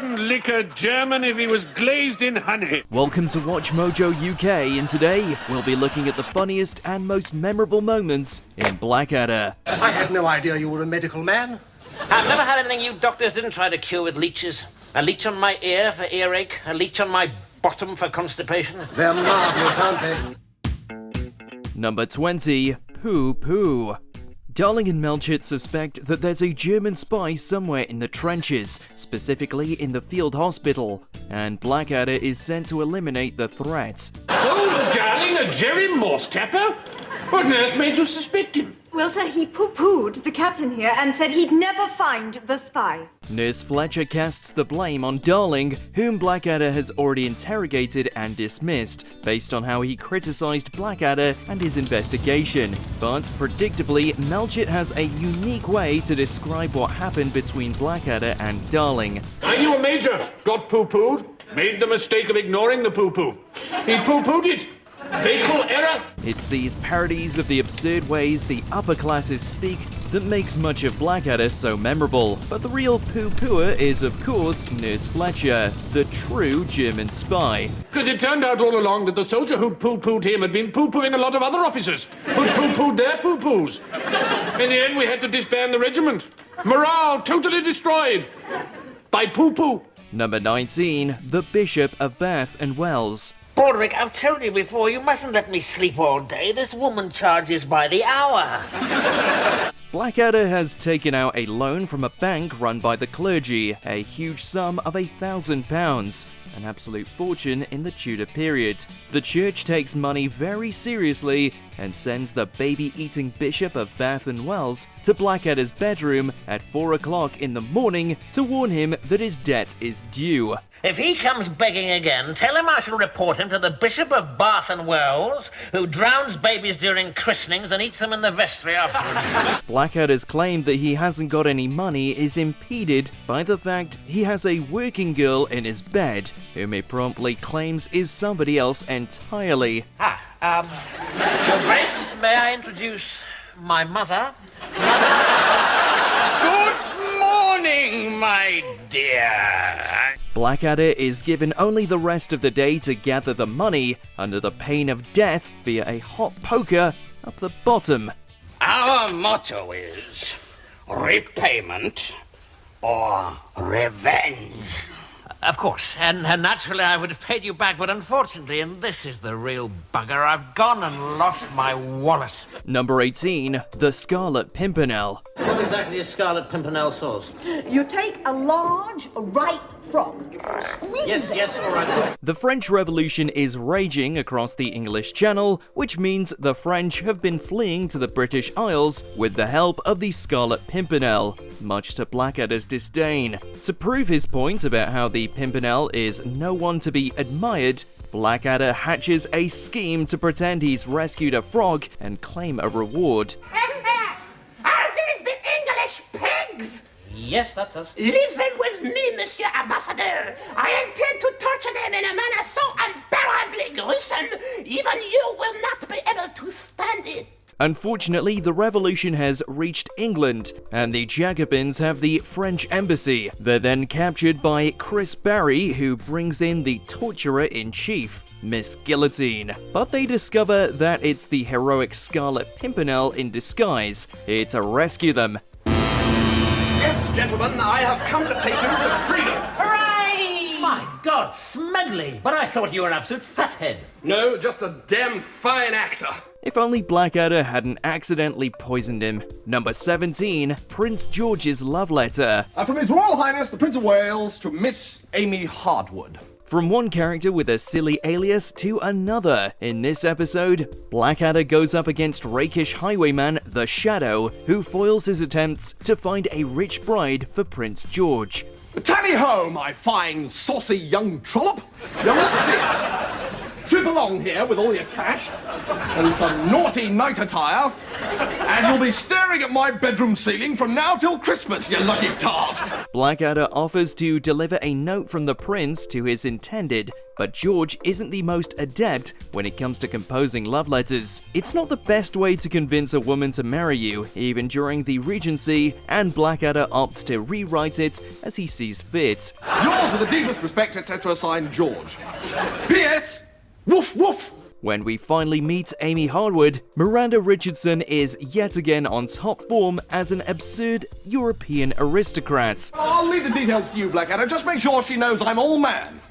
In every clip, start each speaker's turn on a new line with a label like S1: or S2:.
S1: wouldn't lick a German if he was glazed in honey.
S2: Welcome to Watch Mojo UK, and today we'll be looking at the funniest and most memorable moments in Blackadder.
S3: I had no idea you were a medical man.
S4: I've never had anything you doctors didn't try to cure with leeches. A leech on my ear for earache, a leech on my bottom for constipation.
S3: They're marvellous, aren't they?
S2: Number 20, Poo Poo. Darling and Melchett suspect that there's a German spy somewhere in the trenches, specifically in the field hospital, and Blackadder is sent to eliminate the threat.
S1: Oh, darling, a Jerry Morse-tapper? What on earth made you suspect him?
S5: Well, sir, he poo-pooed the captain here and said he'd never find the spy.
S2: Nurse Fletcher casts the blame on Darling, whom Blackadder has already interrogated and dismissed, based on how he criticised Blackadder and his investigation. But, predictably, Melchett has a unique way to describe what happened between Blackadder and Darling.
S1: I knew a major got poo-pooed, made the mistake of ignoring the poo-poo. He poo-pooed it. Fatal error.
S2: It's these parodies of the absurd ways the upper classes speak that makes much of Blackadder so memorable. But the real poo-pooer is, of course, Nurse Fletcher, the true German spy.
S1: Because it turned out all along that the soldier who'd poo-pooed him had been poo-pooing a lot of other officers who'd poo-pooed their poo-poos. In the end, we had to disband the regiment. Morale totally destroyed by poo-poo.
S2: Number 19, the Bishop of Beth and Wells.
S4: Baldrick, I've told you before, you mustn't let me sleep all day. This woman charges by the hour.
S2: Blackadder has taken out a loan from a bank run by the clergy, a huge sum of £1,000, an absolute fortune in the Tudor period. The church takes money very seriously and sends the baby-eating Bishop of Bath and Wells to Blackadder's bedroom at 4 o'clock in the morning to warn him that his debt is due.
S4: If he comes begging again, tell him I shall report him to the Bishop of Bath and Wells, who drowns babies during christenings and eats them in the vestry afterwards.
S2: Blackadder's claim that he hasn't got any money is impeded by the fact he has a working girl in his bed, whom he promptly claims is somebody else entirely.
S4: Your Grace, may I introduce my mother?
S1: Good morning, my dear.
S2: Blackadder is given only the rest of the day to gather the money under the pain of death via a hot poker up the bottom.
S6: Our motto is repayment or revenge.
S4: Of course, and naturally I would have paid you back, but unfortunately, and this is the real bugger, I've gone and lost my wallet.
S2: Number 18, the Scarlet Pimpernel.
S4: What exactly is Scarlet Pimpernel sauce?
S5: You take a large, ripe frog, squeeze it.
S4: Yes, all right.
S2: The French Revolution is raging across the English Channel, which means the French have been fleeing to the British Isles with the help of the Scarlet Pimpernel, much to Blackadder's disdain. To prove his point about how the Pimpernel is no one to be admired, Blackadder hatches a scheme to pretend he's rescued a frog and claim a reward.
S7: Are these the English pigs?
S4: Yes, that's us.
S7: Leave them with me, Monsieur Ambassador. I intend to torture them in a manner so unbearably gruesome, even you will not be able to stand it.
S2: Unfortunately, the revolution has reached England, and the Jacobins have the French embassy. They're then captured by Chris Barry, who brings in the torturer-in-chief, Miss Guillotine. But they discover that it's the heroic Scarlet Pimpernel in disguise, here to rescue them.
S3: Yes, gentlemen, I have come to take you to freedom.
S4: Hooray! My God, Smedley! But I thought you were an absolute fathead.
S3: No, just a damn fine actor.
S2: If only Blackadder hadn't accidentally poisoned him. Number 17, Prince George's love letter.
S8: From His Royal Highness the Prince of Wales to Miss Amy Hardwood.
S2: From one character with a silly alias to another. In this episode, Blackadder goes up against rakish highwayman The Shadow, who foils his attempts to find a rich bride for Prince George.
S8: Tally ho, my fine, saucy young trollop. Your Majesty. trip along here with all your cash and some naughty night attire, and you'll be staring at my bedroom ceiling from now till Christmas, you lucky tart.
S2: Blackadder offers to deliver a note from the prince to his intended, but George isn't the most adept when it comes to composing love letters. It's not the best way to convince a woman to marry you, even during the Regency, and Blackadder opts to rewrite it as he sees fit.
S8: Yours with the deepest respect, etc., signed George. P.S. Woof woof.
S2: When we finally meet Amy Harwood, Miranda Richardson is yet again on top form as an absurd European aristocrat.
S8: I'll leave the details to you, Blackadder. Just make sure she knows I'm all man,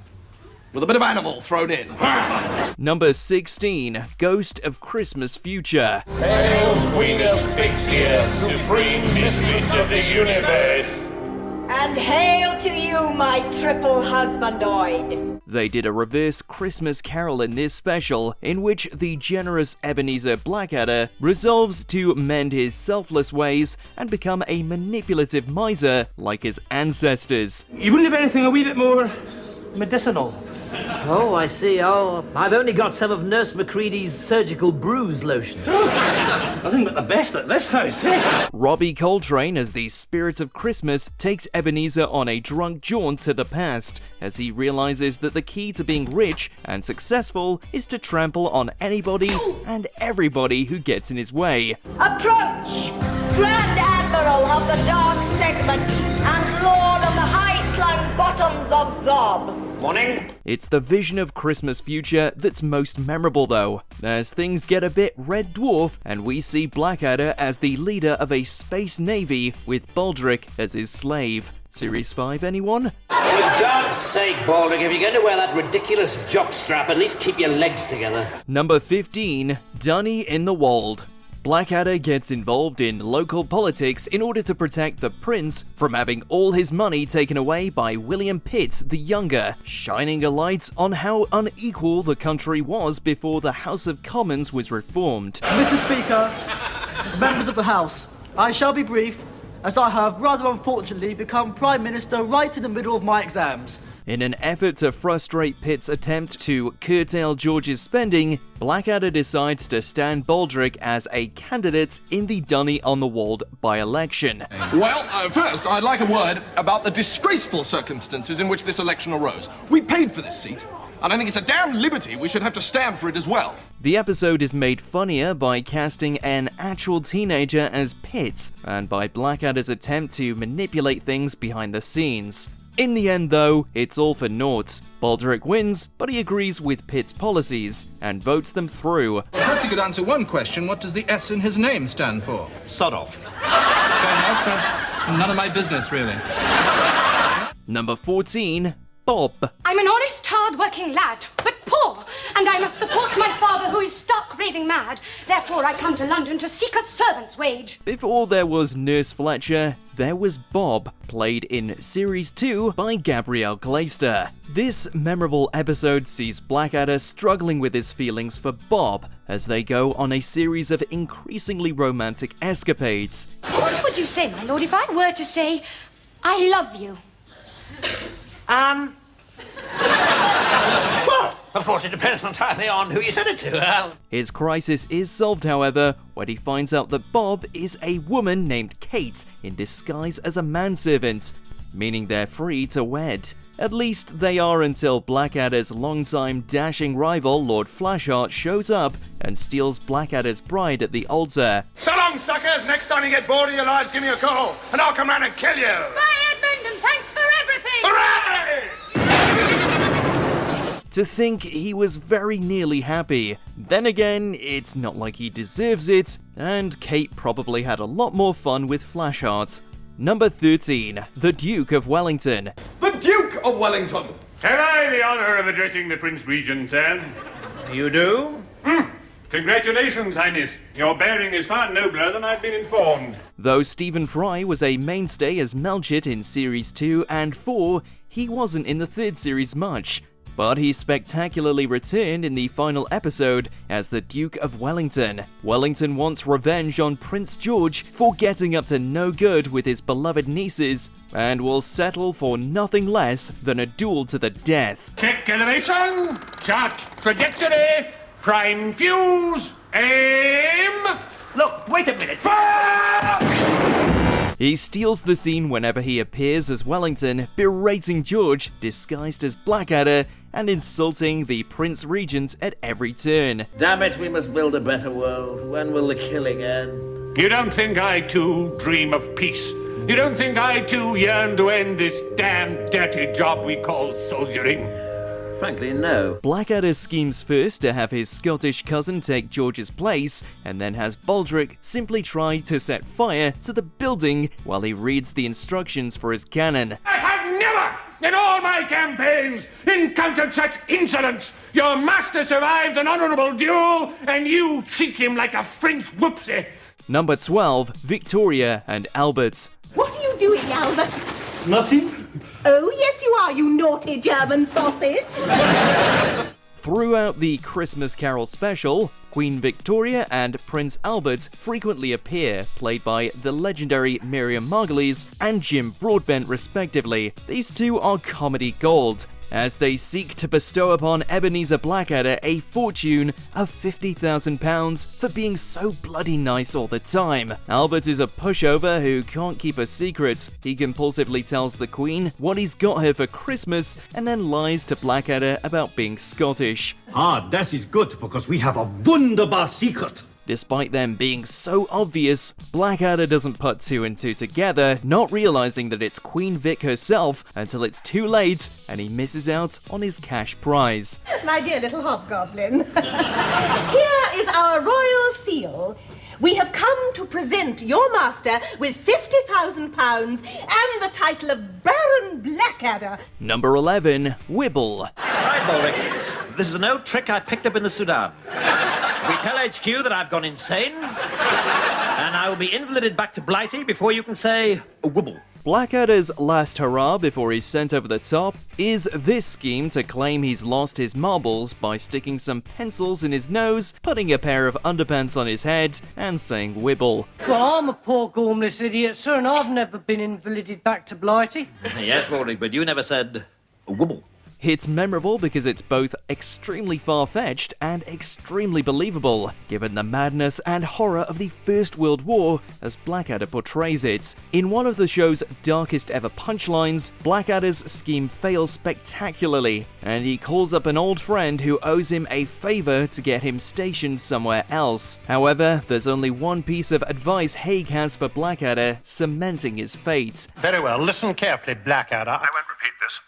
S8: with a bit of animal thrown in.
S2: Number 16, Ghost of Christmas Future.
S9: Hail, Queen of Spixia, supreme mistress of the universe.
S10: And hail to you, my triple husbandoid.
S2: They did a reverse Christmas Carol in this special, in which the generous Ebenezer Blackadder resolves to mend his selfless ways and become a manipulative miser like his ancestors.
S11: You wouldn't have anything a wee bit more medicinal?
S12: Oh, I see. Oh, I've only got some of Nurse Macready's surgical bruise lotion.
S11: Nothing but the best at this house, eh?
S2: Robbie Coltrane, as the spirit of Christmas, takes Ebenezer on a drunk jaunt to the past, as he realizes that the key to being rich and successful is to trample on anybody and everybody who gets in his way.
S10: Approach, Grand Admiral of the Dark Segment and Lord of the High-Slung Bottoms of Zob.
S12: Morning.
S2: It's the vision of Christmas future that's most memorable though, as things get a bit Red Dwarf and we see Blackadder as the leader of a space navy with Baldric as his slave. Series 5, anyone?
S12: For God's sake, Baldric, if you're going to wear that ridiculous jockstrap, at least keep your legs together.
S2: Number 15, Dunny in the Wold. Blackadder gets involved in local politics in order to protect the prince from having all his money taken away by William Pitt the Younger, shining a light on how unequal the country was before the House of Commons was reformed.
S13: Mr. Speaker, members of the House, I shall be brief, as I have rather unfortunately become Prime Minister right in the middle of my exams.
S2: In an effort to frustrate Pitt's attempt to curtail George's spending, Blackadder decides to stand Baldric as a candidate in the Dunny on the Wold by-election.
S8: Well, first, I'd like a word about the disgraceful circumstances in which this election arose. We paid for this seat, and I think it's a damn liberty we should have to stand for it as well.
S2: The episode is made funnier by casting an actual teenager as Pitt, and by Blackadder's attempt to manipulate things behind the scenes. In the end though, it's all for naught. Baldric wins, but he agrees with Pitt's policies, and votes them through.
S14: Well, perhaps he could answer one question. What does the S in his name stand for?
S11: Sod off.
S14: Fair enough. None of my business, really.
S2: Number 14, Bob.
S15: I'm an honest, hard-working lad, but poor, and I must support my father who is stark raving mad. Therefore I come to London to seek a servant's wage.
S2: Before there was Nurse Fletcher, there was Bob, played in Series 2 by Gabrielle Glaister. This memorable episode sees Blackadder struggling with his feelings for Bob as they go on a series of increasingly romantic escapades.
S15: What would you say, my lord, if I were to say, I love you?
S12: Well, of course it depends entirely on who you said it to.
S2: His crisis is solved, however, when he finds out that Bob is a woman named Kate in disguise as a manservant, meaning they're free to wed. At least they are until Blackadder's longtime dashing rival Lord Flashheart shows up and steals Blackadder's bride at the altar.
S9: So long, suckers. Next time you get bored of your lives, give me a call, and I'll come round and kill you.
S15: Bye, Edmund, and thanks for everything!
S9: Hooray!
S2: To think he was very nearly happy. Then again, it's not like he deserves it, and Kate probably had a lot more fun with Flashheart. Number 13, the Duke of Wellington.
S8: The Duke of Wellington!
S1: Have I the honour of addressing the Prince Regent, sir?
S12: You do?
S1: Congratulations, Highness. Your bearing is far nobler than I've been informed.
S2: Though Stephen Fry was a mainstay as Melchett in Series 2 and 4, he wasn't in the third series much. but he spectacularly returned in the final episode as the Duke of Wellington. Wellington wants revenge on Prince George for getting up to no good with his beloved nieces, and will settle for nothing less than a duel to the death.
S1: Check elevation, chart trajectory, prime fuse, aim.
S3: Look, wait a minute.
S1: Fire!
S2: He steals the scene whenever he appears as Wellington, berating George, disguised as Blackadder, and insulting the Prince Regent at every turn.
S12: Damn it, we must build a better world. When will the killing end?
S1: You don't think I too dream of peace? You don't think I too yearn to end this damn dirty job we call soldiering?
S12: Frankly, no.
S2: Blackadder schemes first to have his Scottish cousin take George's place, and then has Baldric simply try to set fire to the building while he reads the instructions for his cannon.
S1: I have never, in all my campaigns, encountered such insolence. Your master survives an honourable duel, and you cheek him like a French whoopsie.
S2: Number 12, Victoria and Albert.
S7: What are you doing, Albert?
S13: Nothing.
S7: Oh, yes, you are, you naughty German sausage.
S2: Throughout the Christmas Carol special, Queen Victoria and Prince Albert frequently appear, played by the legendary Miriam Margolyes and Jim Broadbent respectively. These two are comedy gold, as they seek to bestow upon Ebenezer Blackadder a fortune of £50,000 for being so bloody nice all the time. Albert is a pushover who can't keep a secret. He compulsively tells the Queen what he's got her for Christmas and then lies to Blackadder about being Scottish.
S11: That is good, because we have a wunderbar secret.
S2: Despite them being so obvious, Blackadder doesn't put two and two together, not realizing that it's Queen Vic herself until it's too late and he misses out on his cash prize.
S7: My dear little hobgoblin, here is our royal seal. We have come to present your master with £50,000 and the title of Baron Blackadder.
S2: Number 11, Wibble.
S12: Right, Baldric. This is an old trick I picked up in the Sudan. We tell HQ that I've gone insane, and I will be invalided back to Blighty before you can say Wibble.
S2: Blackadder's last hurrah before he's sent over the top is this scheme to claim he's lost his marbles by sticking some pencils in his nose, putting a pair of underpants on his head, and saying Wibble.
S16: Well, I'm a poor gormless idiot, sir, and I've never been invalided back to Blighty.
S12: Yes, Baldric, but you never said Wibble.
S2: It's memorable because it's both extremely far-fetched and extremely believable, given the madness and horror of the First World War as Blackadder portrays it. In one of the show's darkest ever punchlines, Blackadder's scheme fails spectacularly, and he calls up an old friend who owes him a favour to get him stationed somewhere else. However, there's only one piece of advice Haig has for Blackadder, cementing his fate.
S17: Very well, listen carefully, Blackadder. I won't repeat this.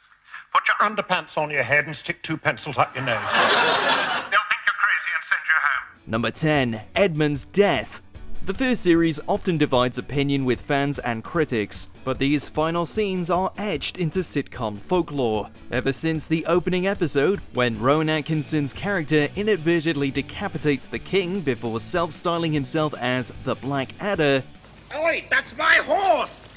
S17: Put your underpants on your head and stick 2 pencils up your nose. They'll think you're crazy and send you home.
S2: Number 10, Edmunds Death. The first series often divides opinion with fans and critics, but these final scenes are etched into sitcom folklore. Ever since the opening episode, when Rowan Atkinson's character inadvertently decapitates the king before self-styling himself as the Blackadder,
S3: Oi, that's my horse!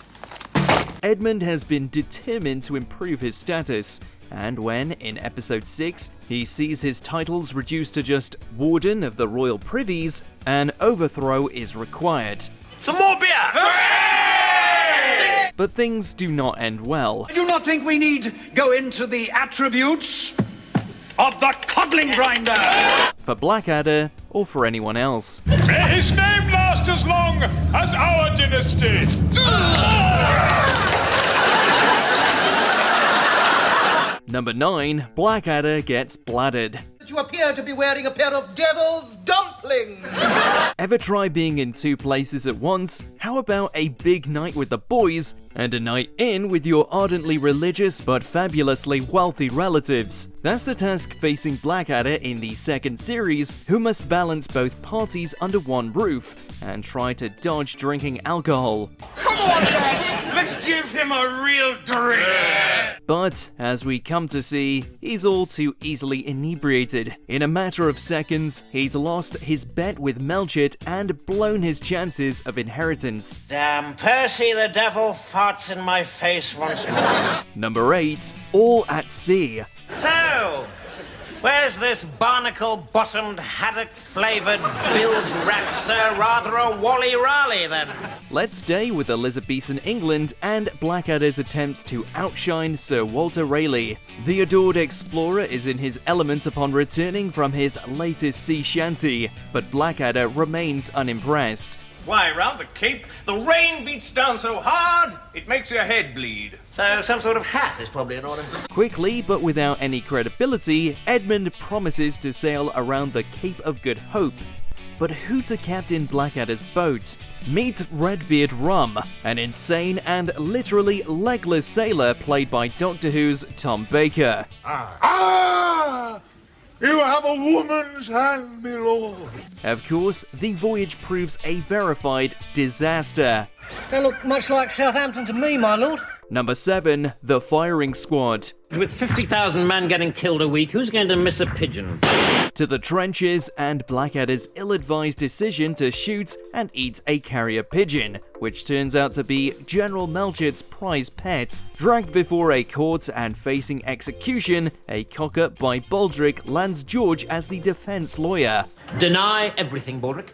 S2: Edmund has been determined to improve his status, and when, in episode 6, he sees his titles reduced to just Warden of the Royal Privies, an overthrow is required.
S3: Some more beer!
S2: But things do not end well.
S18: I do not think we need go into the attributes of the coddling grinder.
S2: For Blackadder, or for anyone else.
S9: May his name last as long as our dynasty.
S2: Number 9, Blackadder gets bladdered.
S19: You appear to be wearing a pair of devil's dumplings.
S2: Ever try being in 2 places at once? How about a big night with the boys and a night in with your ardently religious but fabulously wealthy relatives? That's the task facing Blackadder in the second series, who must balance both parties under one roof and try to dodge drinking alcohol.
S9: Come on, lads! Let's give him a real drink!
S2: But, as we come to see, he's all too easily inebriated. In a matter of seconds, he's lost his bet with Melchett and blown his chances of inheritance.
S4: Damn, Percy the devil farts in my face once more.
S2: Number 8, All at Sea.
S4: So, where's this barnacle-bottomed, haddock-flavoured bilge rat, sir? Rather a wally-rally, then.
S2: Let's stay with Elizabethan England and Blackadder's attempts to outshine Sir Walter Raleigh. The adored explorer is in his element upon returning from his latest sea shanty, but Blackadder remains unimpressed.
S3: Why, round the Cape, the rain beats down so hard, it makes your head bleed.
S4: So some sort of hat is probably in order.
S2: Quickly, but without any credibility, Edmund promises to sail around the Cape of Good Hope. But who to captain Blackadder's boat? Meet Redbeard Rum, an insane and literally legless sailor played by Doctor Who's Tom Baker.
S9: Ah! You have a woman's hand, my lord.
S2: Of course, the voyage proves a verified disaster.
S16: Don't look much like Southampton to me, my lord.
S2: Number 7, The Firing Squad.
S12: With 50,000 men getting killed a week, who's going to miss a pigeon?
S2: To the trenches and Blackadder's ill-advised decision to shoot and eat a carrier pigeon, which turns out to be General Melchett's prize pet. Dragged before a court and facing execution, a cock-up by Baldric lands George as the defense lawyer.
S12: Deny everything, Baldric.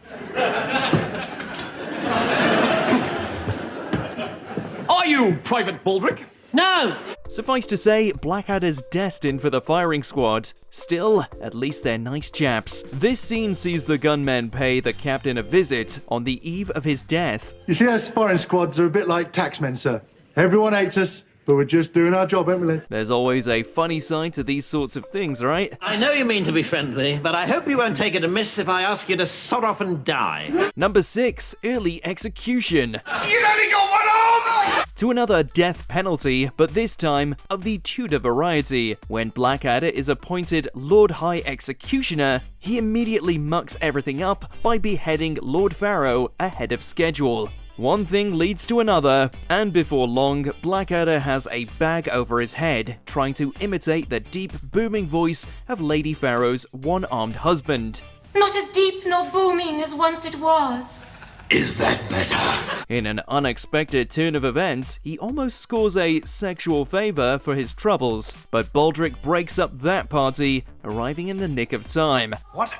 S8: Are you Private Baldric?
S16: No!
S2: Suffice to say, Blackadder's destined for the firing squad. Still, at least they're nice chaps. This scene sees the gunmen pay the captain a visit on the eve of his death.
S20: You see, us firing squads are a bit like taxmen, sir. Everyone hates us, but we're just doing our job, ain't we, Lynn?
S2: There's always a funny side to these sorts of things, right?
S12: I know you mean to be friendly, but I hope you won't take it amiss if I ask you to sod off and die.
S2: Number 6, Early Execution.
S9: You only got one arm!
S2: To another death penalty, but this time of the Tudor variety. When Blackadder is appointed Lord High Executioner, he immediately mucks everything up by beheading Lord Pharaoh ahead of schedule. One thing leads to another, and before long, Blackadder has a bag over his head, trying to imitate the deep, booming voice of Lady Pharaoh's one-armed husband.
S10: Not as deep nor booming as once it was.
S9: Is that better?
S2: In an unexpected turn of events, he almost scores a sexual favor for his troubles, but Baldric breaks up that party, arriving in the nick of time.
S9: What?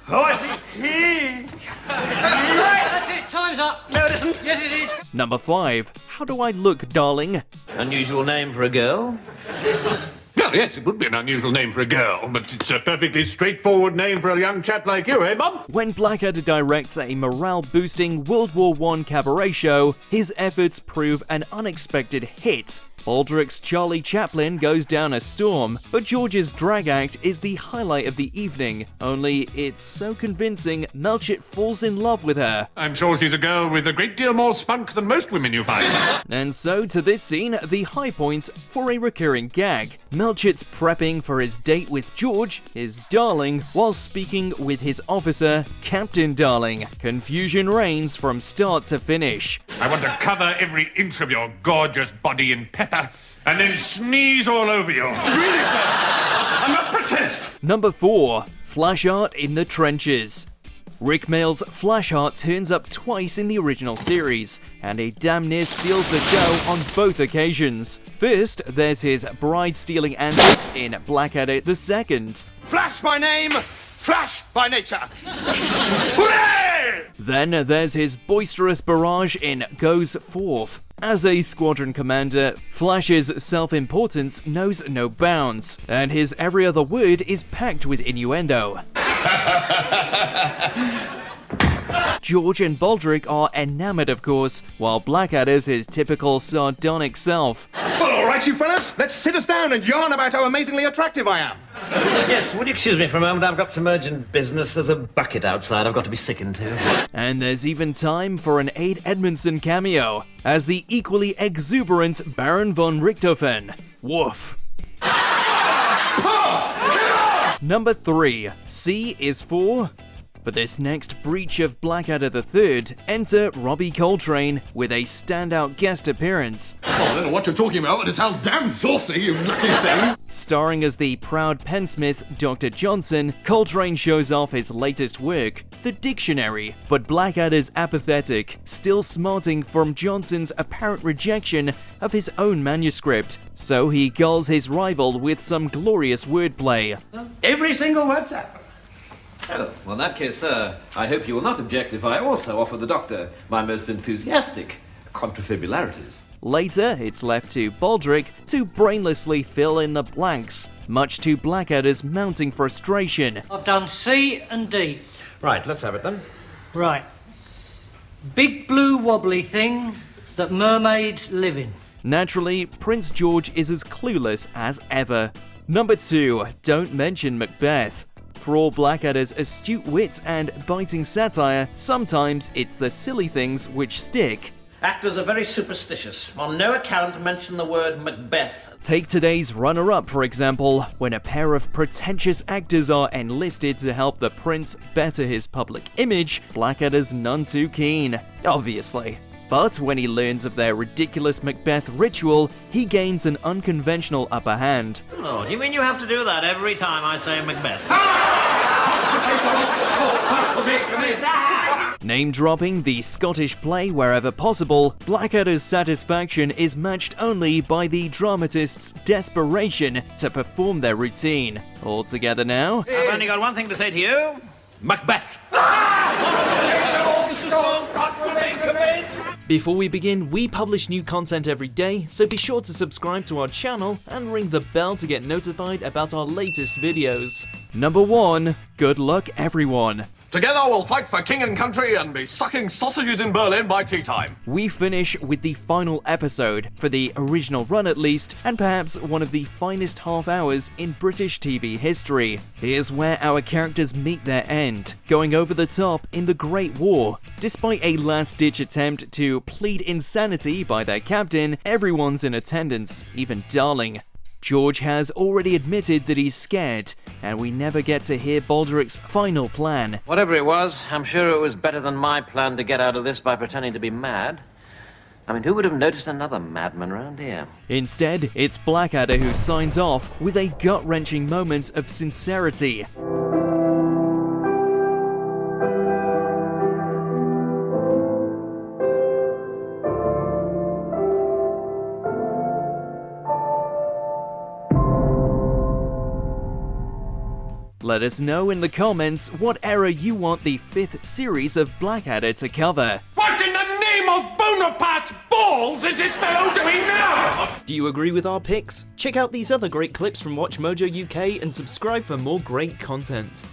S9: Oh, I see. He.
S16: Right, that's it. Time's up.
S12: No, it isn't.
S16: Yes, it is.
S2: Number 5. How do I look, darling?
S12: Unusual name for a girl.
S1: Well, yes, it would be an unusual name for a girl, but it's a perfectly straightforward name for a young chap like you, eh, Bob?
S2: When Blackadder directs a morale-boosting World War I cabaret show, his efforts prove an unexpected hit. Baldric's Charlie Chaplin goes down a storm, but George's drag act is the highlight of the evening, only it's so convincing Melchett falls in love with her.
S1: I'm sure she's a girl with a great deal more spunk than most women you find.
S2: And so to this scene, the high point for a recurring gag. Melchett's prepping for his date with George, his darling, while speaking with his officer, Captain Darling. Confusion reigns from start to finish.
S1: I want to cover every inch of your gorgeous body in pepper and then sneeze all over you.
S9: Really, sir? I must protest.
S2: Number 4. Flash art in the trenches. Rick Mayall's Flash art turns up twice in the original series, and he damn near steals the show on both occasions. First, there's his bride-stealing antics in Blackadder the Second.
S9: Flash by name, Flash by nature. Hooray!
S2: Then there's his boisterous barrage in Goes Forth. As a squadron commander, Flash's self-importance knows no bounds, and his every other word is packed with innuendo. George and Baldric are enamored, of course, while Blackadder's his typical sardonic self.
S9: Well, all right, you fellas, let's sit us down and yarn about how amazingly attractive I am.
S12: Yes, would you excuse me for a moment? I've got some urgent business. There's a bucket outside I've got to be sickened to.
S2: And there's even time for an Aid Edmondson cameo, as the equally exuberant Baron von Richthofen. Woof.
S9: Puff! Get on!
S2: Number 3. C is for For this next breach of Blackadder III, enter Robbie Coltrane with a standout guest appearance.
S8: Oh, I don't know what you're talking about, but it sounds damn saucy, you lucky thing.
S2: Starring as the proud pensmith Dr. Johnson, Coltrane shows off his latest work, the Dictionary, but Blackadder's apathetic, still smarting from Johnson's apparent rejection of his own manuscript, so he gulls his rival with some glorious wordplay.
S18: Every single word, sir.
S12: Oh, well, in that case, sir, I hope you will not object if I also offer the Doctor my most enthusiastic contrafibularities.
S2: Later, it's left to Baldric to brainlessly fill in the blanks, much to Blackadder's mounting frustration.
S16: I've done C and D.
S12: Right, let's have it then.
S16: Right. Big blue wobbly thing that mermaids live in.
S2: Naturally, Prince George is as clueless as ever. Number 2, don't mention Macbeth. For all Blackadder's astute wit and biting satire, sometimes it's the silly things which stick.
S4: Actors are very superstitious. On no account mention the word Macbeth.
S2: Take today's runner-up, for example, when a pair of pretentious actors are enlisted to help the prince better his public image, Blackadder's none too keen, obviously. But when he learns of their ridiculous Macbeth ritual, he gains an unconventional upper hand.
S4: Oh, do you mean you have to do that every time I say Macbeth?
S2: Name-dropping the Scottish play wherever possible, Blackadder's satisfaction is matched only by the dramatist's desperation to perform their routine. All together now?
S4: I've only got one thing to say to you. Macbeth.
S2: Before we begin, we publish new content every day, so be sure to subscribe to our channel and ring the bell to get notified about our latest videos. Number 1. Good luck, everyone.
S8: Together we'll fight for king and country and be sucking sausages in Berlin by tea time.
S2: We finish with the final episode, for the original run at least, and perhaps one of the finest half hours in British TV history. Here's where our characters meet their end, going over the top in the Great War. Despite a last-ditch attempt to plead insanity by their captain, everyone's in attendance, even Darling. George has already admitted that he's scared, and we never get to hear Baldric's final plan.
S12: Whatever it was, I'm sure it was better than my plan to get out of this by pretending to be mad. I mean, who would have noticed another madman around here?
S2: Instead, it's Blackadder who signs off with a gut-wrenching moment of sincerity. Let us know in the comments what era you want the 5th series of Blackadder to cover.
S1: What in the name of Bonaparte's balls is this fellow doing now?
S2: Do you agree with our picks? Check out these other great clips from WatchMojoUK and subscribe for more great content.